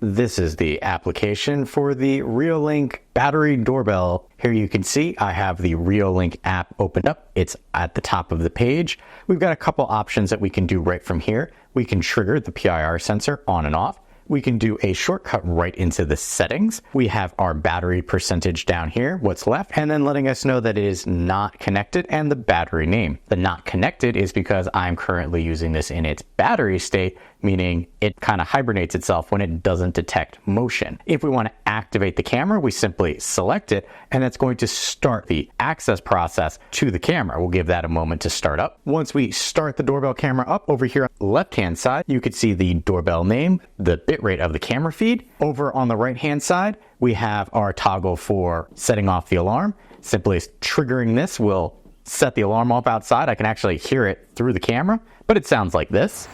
This is the application for the Reolink Battery Doorbell. Here you can see I have the Reolink app opened up. It's at the top of the page. We've got a couple options that we can do right from here. We can trigger the PIR sensor on and off. We can do a shortcut right into the settings. We have our battery percentage down here, what's left, and then letting us know that it is not connected and the battery name. The not connected is because I'm currently using this in its battery state, meaning it kind of hibernates itself when it doesn't detect motion. If we want to activate the camera, we simply select it, and that's going to start the access process to the camera. We'll give that a moment to start up. Once we start the doorbell camera up, over here on the left-hand side, you can see the doorbell name, the bitrate of the camera feed. Over on the right-hand side, we have our toggle for setting off the alarm. Simply triggering this will set the alarm off outside. I can actually hear it through the camera, but it sounds like this.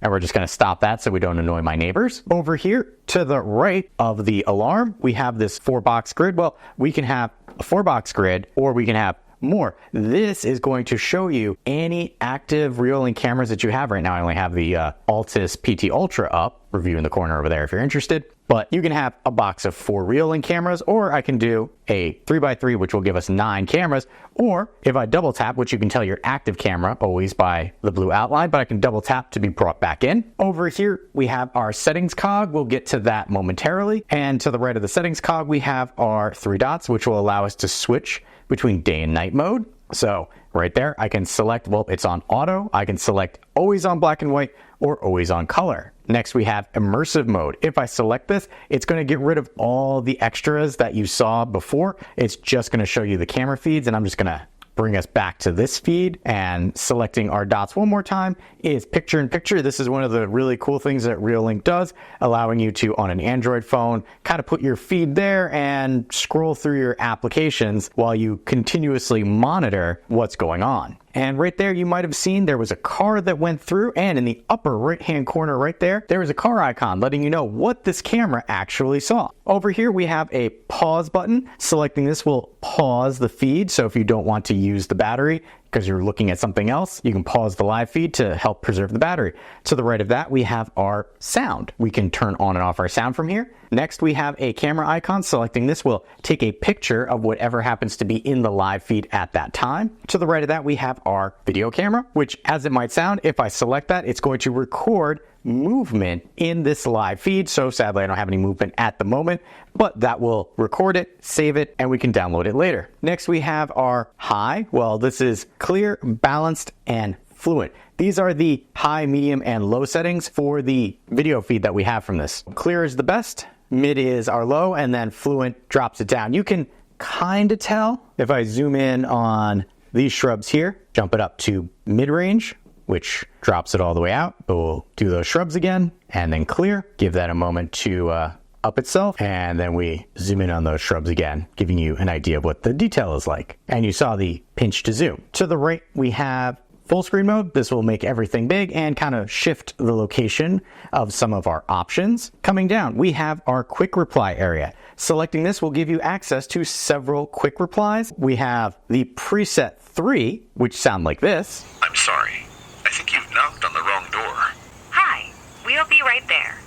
And we're just going to stop that so we don't annoy my neighbors. Over here to the right of the alarm, we have this 4-box grid. Well, we can have a 4-box grid or we can have more. This is going to show you any active Reolink cameras that you have right now. I only have the Altus PT Ultra up, review in the corner over there if you're interested. But you can have a box of 4 Reolink cameras, or I can do a 3x3, which will give us 9 cameras. Or if I double tap, which you can tell your active camera always by the blue outline, but I can double tap to be brought back in. Over here, we have our settings cog. We'll get to that momentarily. And to the right of the settings cog, we have our 3 dots, which will allow us to switch between day and night mode. So right there, I can select, well, it's on auto. I can select always on black and white or always on color. Next, we have immersive mode. If I select this, it's going to get rid of all the extras that you saw before. It's just going to show you the camera feeds, and I'm just going to bring us back to this feed, and selecting our dots one more time is picture in picture. This is one of the really cool things that Reolink does, allowing you to, on an Android phone, kind of put your feed there and scroll through your applications while you continuously monitor what's going on. And right there, you might have seen there was a car that went through, and in the upper right-hand corner right there, there was a car icon letting you know what this camera actually saw. Over here, we have a pause button. Selecting this will pause the feed, so if you don't want to use the battery because you're looking at something else, you can pause the live feed to help preserve the battery. To the right of that, we have our sound. We can turn on and off our sound from here. Next, we have a camera icon. Selecting this will take a picture of whatever happens to be in the live feed at that time. To the right of that, we have our video camera, which, as it might sound, if I select that, it's going to record movement in this live feed. So sadly, I don't have any movement at the moment, but that will record it, save it, and we can download it later. Next, we have our high. Well, this is clear, balanced, and fluent. These are the high, medium, and low settings for the video feed that we have from this. Clear is the best, mid is our low, and then fluent drops it down. You can kind of tell if I zoom in on these shrubs here, jump it up to mid-range, which drops it all the way out. But we'll do those shrubs again, and then clear. Give that a moment to up itself, and then we zoom in on those shrubs again, giving you an idea of what the detail is like. And you saw the pinch to zoom. To the right, we have full screen mode. This will make everything big and kind of shift the location of some of our options. Coming down, we have our quick reply area. Selecting this will give you access to several quick replies. We have the preset 3, which sound like this. I'm sorry. I think you've knocked on the wrong door. Hi, we'll be right there.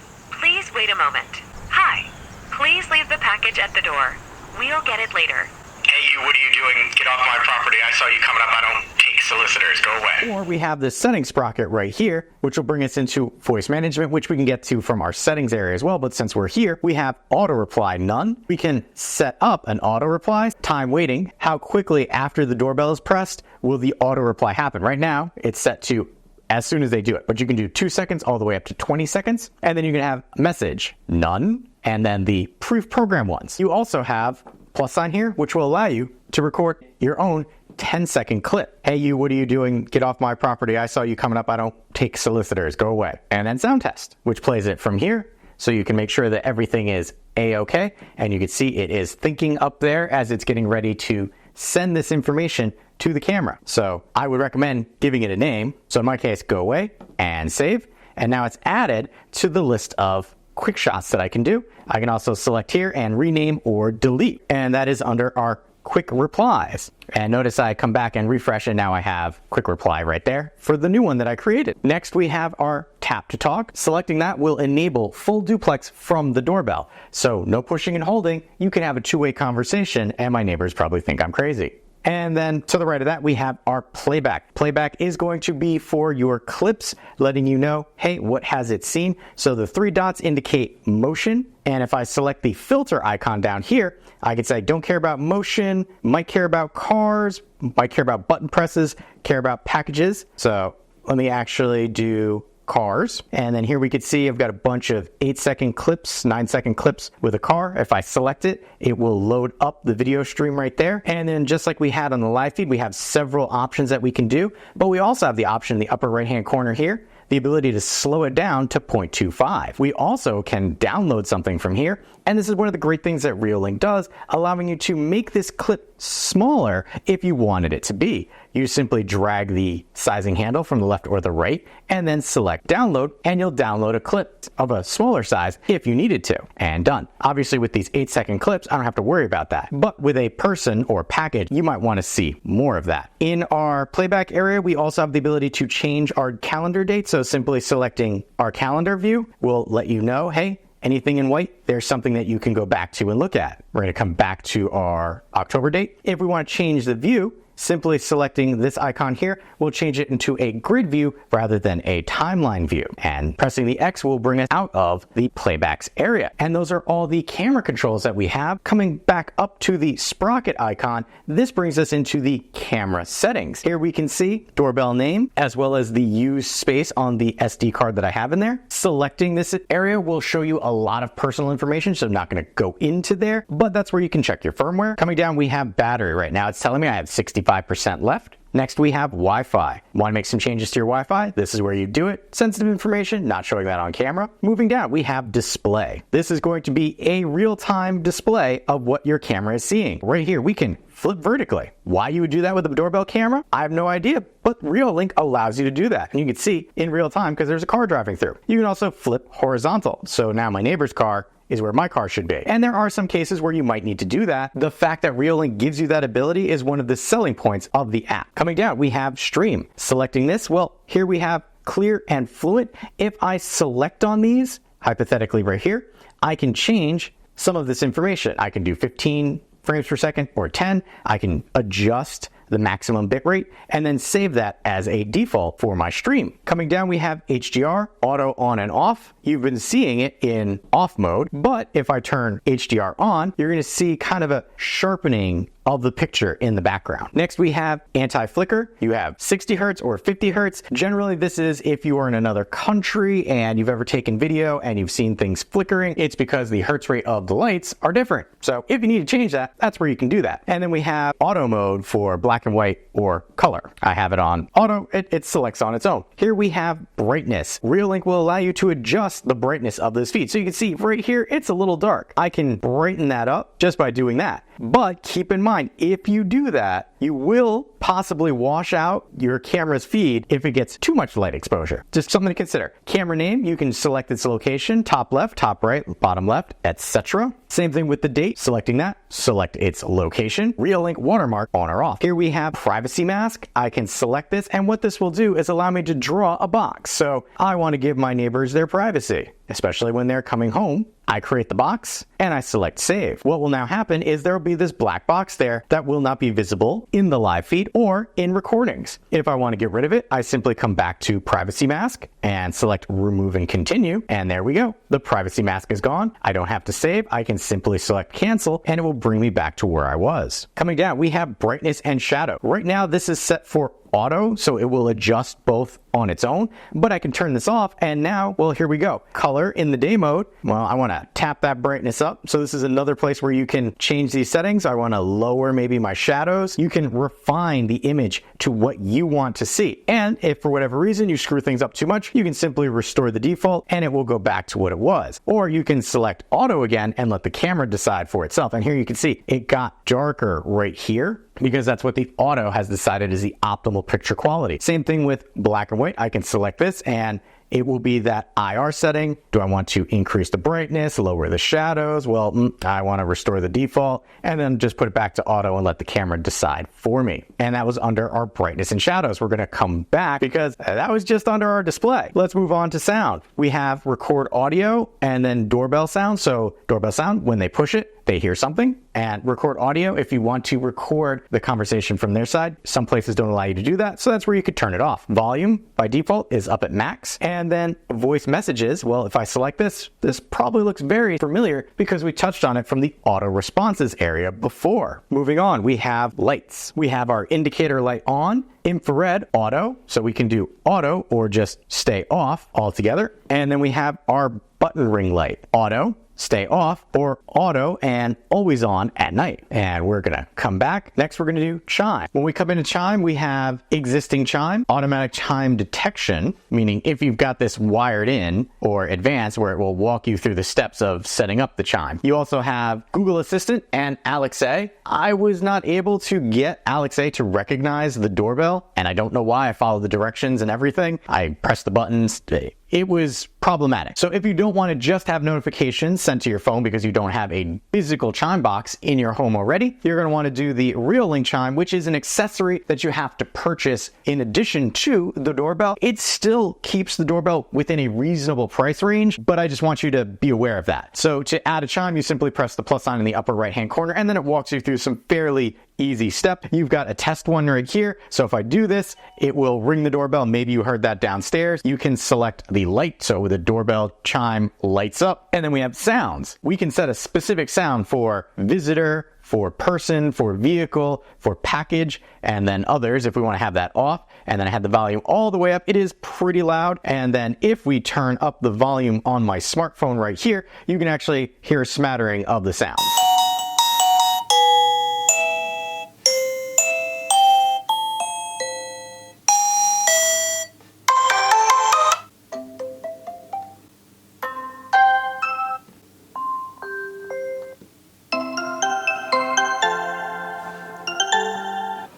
Please wait a moment. Hi, please leave the package at the door. We'll get it later. Hey, you, what are you doing? Get off my property. I saw you coming up. I don't take solicitors. Go away. Or we have this settings sprocket right here, which will bring us into voice management, which we can get to from our settings area as well. But since we're here, we have auto reply none. We can set up an auto reply, time waiting, how quickly after the doorbell is pressed will the auto reply happen. Right now, it's set to as soon as they do it, but you can do 2 seconds all the way up to 20 seconds. And then you can have message none, and then the pre-program ones. You also have plus sign here, which will allow you to record your own 10-second clip. Hey, you, what are you doing? Get off my property. I saw you coming up. I don't take solicitors. Go away. And then sound test, which plays it from here. So you can make sure that everything is A-OK. And you can see it is thinking up there as it's getting ready to send this information to the camera. So I would recommend giving it a name. So in my case, go away and save. And now it's added to the list of quick shots that I can do. I can also select here and rename or delete, and that is under our quick replies. And notice I come back and refresh, and now I have quick reply right there for the new one that I created. Next, we have our tap to talk. Selecting that will enable full duplex from the doorbell. So no pushing and holding, you can have a two-way conversation, and my neighbors probably think I'm crazy. And then to the right of that, we have our playback. Playback is going to be for your clips, letting you know, hey, what has it seen? So the three dots indicate motion. And if I select the filter icon down here, I can say, don't care about motion, might care about cars, might care about button presses, care about packages. So let me actually do cars. And then here we could see I've got a bunch of 8-second clips, 9-second clips with a car. If I select it, it will load up the video stream right there. And then just like we had on the live feed, we have several options that we can do, but we also have the option in the upper right-hand corner here, the ability to slow it down to 0.25. We also can download something from here, and this is one of the great things that Reolink does, allowing you to make this clip smaller if you wanted it to be. You simply drag the sizing handle from the left or the right, and then select download, and you'll download a clip of a smaller size if you needed to, and done. Obviously with these 8-second clips, I don't have to worry about that, but with a person or package, you might want to see more of that. In our playback area, we also have the ability to change our calendar date, so simply selecting our calendar view will let you know, hey, anything in white, there's something that you can go back to and look at. We're going to come back to our October date. If we want to change the view, simply selecting this icon here will change it into a grid view rather than a timeline view. And pressing the X will bring us out of the playbacks area. And those are all the camera controls that we have. Coming back up to the sprocket icon, this brings us into the camera settings. Here we can see doorbell name as well as the used space on the SD card that I have in there. Selecting this area will show you a lot of personal information, so I'm not going to go into there, but that's where you can check your firmware. Coming down, we have battery. Right now it's telling me I have 65% left. Next, we have Wi-Fi. Want to make some changes to your Wi-Fi? This is where you do it. Sensitive information, not showing that on camera. Moving down, we have display. This is going to be a real-time display of what your camera is seeing. Right here, we can flip vertically. Why you would do that with a doorbell camera? I have no idea, but Reolink allows you to do that. And you can see in real time because there's a car driving through. You can also flip horizontal. So now my neighbor's car is where my car should be. And there are some cases where you might need to do that. The fact that Reolink gives you that ability is one of the selling points of the app. Coming down, we have stream. Selecting this, well, here we have clear and fluent. If I select on these, hypothetically right here, I can change some of this information. I can do 15 frames per second or 10. I can adjust the maximum bitrate and then save that as a default for my stream. Coming down, we have HDR, auto on and off. You've been seeing it in off mode, but if I turn HDR on, you're going to see kind of a sharpening of the picture in the background. Next, we have anti-flicker. You have 60 hertz or 50 hertz. Generally, this is if you are in another country and you've ever taken video and you've seen things flickering, it's because the hertz rate of the lights are different. So if you need to change that, that's where you can do that. And then we have auto mode for black and white or color. I have it on auto. It selects on its own. Here we have brightness. Reolink will allow you to adjust the brightness of this feed. So you can see right here, it's a little dark. I can brighten that up just by doing that. But keep in mind, if you do that, you will possibly wash out your camera's feed if it gets too much light exposure. Just something to consider. Camera name, you can select its location, top left, top right, bottom left, etc. Same thing with the date, selecting that, select its location, Reolink watermark on or off. Here we have privacy mask. I can select this, and what this will do is allow me to draw a box. So I want to give my neighbors their privacy, especially when they're coming home. I create the box and I select save. What will now happen is there will be this black box there that will not be visible in the live feed or in recordings. If I want to get rid of it, I simply come back to privacy mask and select remove and continue. And there we go. The privacy mask is gone. I don't have to save. I can simply select cancel and it will bring me back to where I was. Coming down, we have brightness and shadow. Right now, this is set for auto, so it will adjust both on its own, but I can turn this off and now, well, here we go. Color in the day mode. Well, I want to tap that brightness up. So this is another place where you can change these settings. I want to lower maybe my shadows. You can refine the image to what you want to see. And if for whatever reason you screw things up too much, you can simply restore the default and it will go back to what it was. Or you can select auto again and let the camera decide for itself. And here you can see it got darker right here, because that's what the auto has decided is the optimal picture quality. Same thing with black and white. I can select this and it will be that IR setting. Do I want to increase the brightness, lower the shadows? Well, I want to restore the default and then just put it back to auto and let the camera decide for me. And that was under our brightness and shadows. We're going to come back because that was just under our display. Let's move on to sound. We have record audio and then doorbell sound. So doorbell sound, when they push it, they hear something. And record audio, if you want to record the conversation from their side, some places don't allow you to do that, so that's where you could turn it off. Volume, by default, is up at max. And then voice messages, well, if I select this probably looks very familiar because we touched on it from the auto responses area before. Moving on, we have lights. We have our indicator light on, infrared auto, so we can do auto or just stay off altogether. And then we have our button ring light, auto, stay off, or auto and always on at night. And we're gonna come back. Next, we're gonna do chime. When we come into chime, we have existing chime, automatic chime detection, meaning if you've got this wired in, or advanced, where it will walk you through the steps of setting up the chime. You also have Google Assistant and Alexa. I was not able to get Alexa to recognize the doorbell, and I don't know why. I followed the directions and everything. I pressed the buttons. It was problematic. So if you don't want to just have notifications sent to your phone because you don't have a physical chime box in your home already, you're going to want to do the Reolink chime, which is an accessory that you have to purchase in addition to the doorbell. It still keeps the doorbell within a reasonable price range, but I just want you to be aware of that. So to add a chime, you simply press the plus sign in the upper right hand corner, and then it walks you through some fairly easy step. You've got a test one right here. So if I do this, it will ring the doorbell. Maybe you heard that downstairs. You can select the light. So the doorbell chime lights up. And then we have sounds. We can set a specific sound for visitor, for person, for vehicle, for package, and then others if we want to have that off. And then I have the volume all the way up. It is pretty loud. And then if we turn up the volume on my smartphone right here, you can actually hear a smattering of the sounds.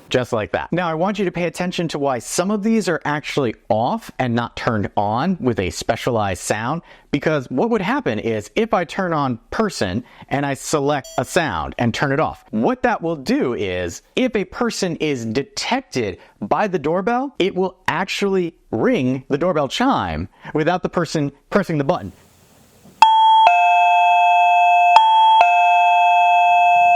Just like that. Now I want you to pay attention to why some of these are actually off and not turned on with a specialized sound, because what would happen is if I turn on person and I select a sound and turn it off, what that will do is if a person is detected by the doorbell, it will actually ring the doorbell chime without the person pressing the button.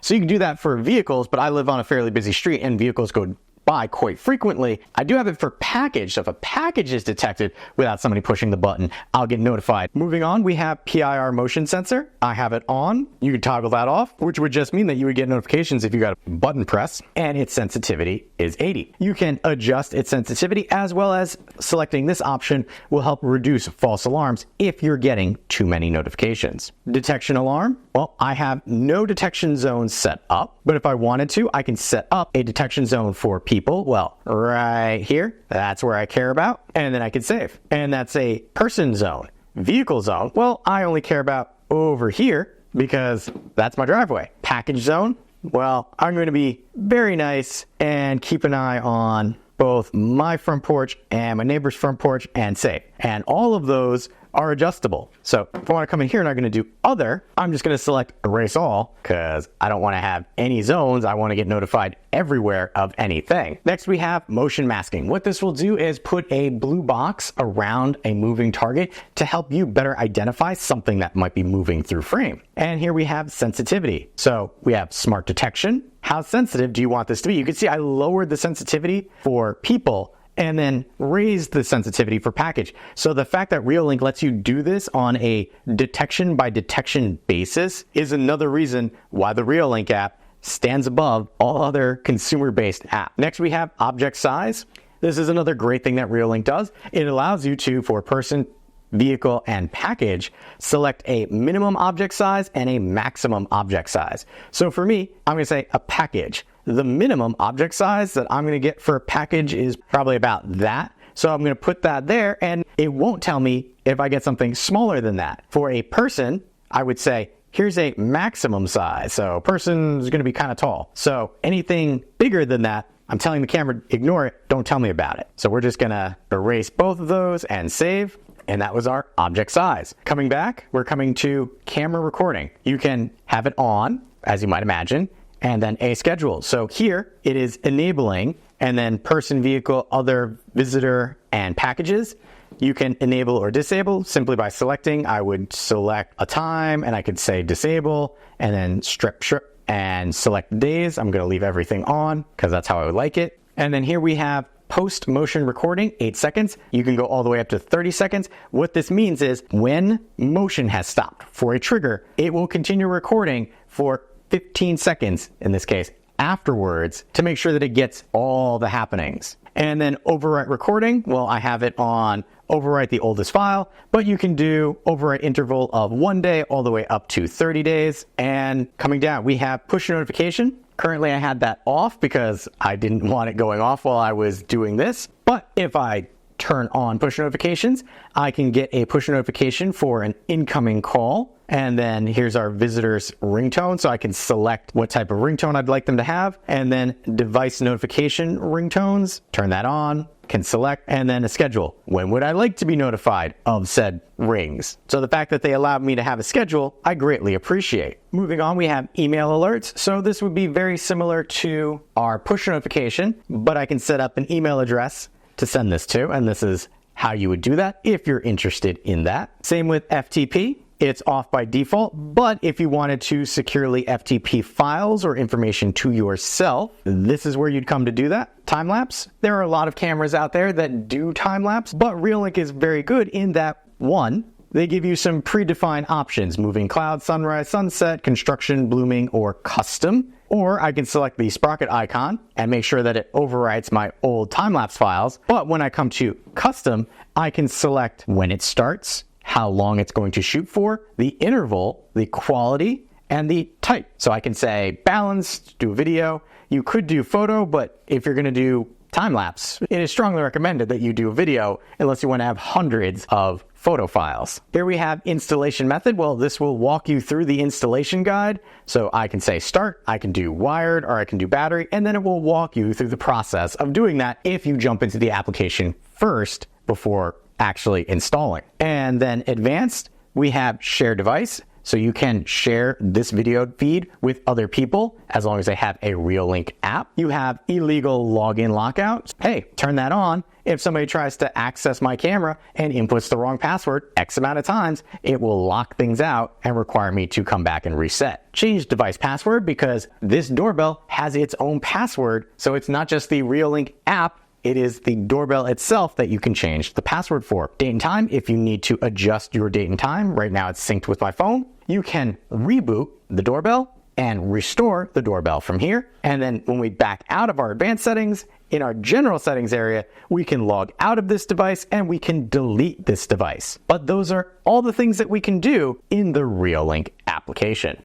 So you can do that for vehicles, but I live on a fairly busy street and vehicles go by quite frequently. I do have it for package. So if a package is detected without somebody pushing the button, I'll get notified. Moving on, we have PIR motion sensor. I have it on. You can toggle that off, which would just mean that you would get notifications if you got a button press, and its sensitivity is 80. You can adjust its sensitivity, as well as selecting this option will help reduce false alarms if you're getting too many notifications. Detection alarm. Well, I have no detection zones set up, but if I wanted to, I can set up a detection zone for people. Well, right here, that's where I care about, and then I can save. And that's a person zone. Vehicle zone, well, I only care about over here because that's my driveway. Package zone, well, I'm going to be very nice and keep an eye on both my front porch and my neighbor's front porch and save. And all of those are adjustable. So if I want to come in here and I'm going to do other, I'm just going to select erase all because I don't want to have any zones. I want to get notified everywhere of anything. Next, we have motion masking. What this will do is put a blue box around a moving target to help you better identify something that might be moving through frame. And here we have sensitivity. So we have smart detection. How sensitive do you want this to be? You can see I lowered the sensitivity for people and then raise the sensitivity for package. So the fact that Reolink lets you do this on a detection by detection basis is another reason why the Reolink app stands above all other consumer-based apps. Next, we have object size. This is another great thing that Reolink does. It allows you to, for person, vehicle, and package, select a minimum object size and a maximum object size. So for me, I'm going to say a package. The minimum object size that I'm going to get for a package is probably about that. So I'm going to put that there, and it won't tell me if I get something smaller than that. For a person, I would say, here's a maximum size. So a person is going to be kind of tall. So anything bigger than that, I'm telling the camera, ignore it, don't tell me about it. So we're just going to erase both of those and save. And that was our object size. Coming back, we're coming to camera recording. You can have it on, as you might imagine, and then a schedule. So here it is enabling, and then person, vehicle, other, visitor, and packages. You can enable or disable simply by selecting. I would select a time and I could say disable and then strip and select days. I'm going to leave everything on because that's how I would like it. And then here we have post motion recording, 8 seconds. You can go all the way up to 30 seconds. What this means is when motion has stopped for a trigger, it will continue recording for 15 seconds in this case afterwards to make sure that it gets all the happenings. And then overwrite recording, well, I have it on overwrite the oldest file, but you can do overwrite interval of 1 day all the way up to 30 days. And coming down, we have push notification. Currently, I had that off because I didn't want it going off while I was doing this. But if I turn on push notifications, I can get a push notification for an incoming call. And then here's our visitor's ringtone. So I can select what type of ringtone I'd like them to have. And then device notification ringtones, turn that on, can select, and then a schedule. When would I like to be notified of said rings? So the fact that they allowed me to have a schedule, I greatly appreciate. Moving on, we have email alerts. So this would be very similar to our push notification, but I can set up an email address to send this to, and this is how you would do that if you're interested in that. Same with FTP. It's off by default, but if you wanted to securely FTP files or information to yourself, this is where you'd come to do that. Time-lapse. There are a lot of cameras out there that do time-lapse, but Reolink is very good in that, one, they give you some predefined options, moving cloud, sunrise, sunset, construction, blooming, or custom. Or I can select the sprocket icon and make sure that it overwrites my old time-lapse files. But when I come to custom, I can select when it starts, how long it's going to shoot for, the interval, the quality, and the type. So I can say balanced, do video. You could do photo, but if you're going to do time-lapse, it is strongly recommended that you do video unless you want to have hundreds of photo files. Here we have installation method. Well, this will walk you through the installation guide. So I can say start, I can do wired, or I can do battery, and then it will walk you through the process of doing that if you jump into the application first before actually installing. And then advanced, we have share device. So you can share this video feed with other people as long as they have a Reolink app. You have illegal login lockout. Hey, turn that on. If somebody tries to access my camera and inputs the wrong password X amount of times, it will lock things out and require me to come back and reset. Change device password because this doorbell has its own password. So it's not just the Reolink app. It is the doorbell itself that you can change the password for. Date and time, if you need to adjust your date and time, right now it's synced with my phone, you can reboot the doorbell and restore the doorbell from here. And then when we back out of our advanced settings, in our general settings area, we can log out of this device and we can delete this device. But those are all the things that we can do in the Reolink application.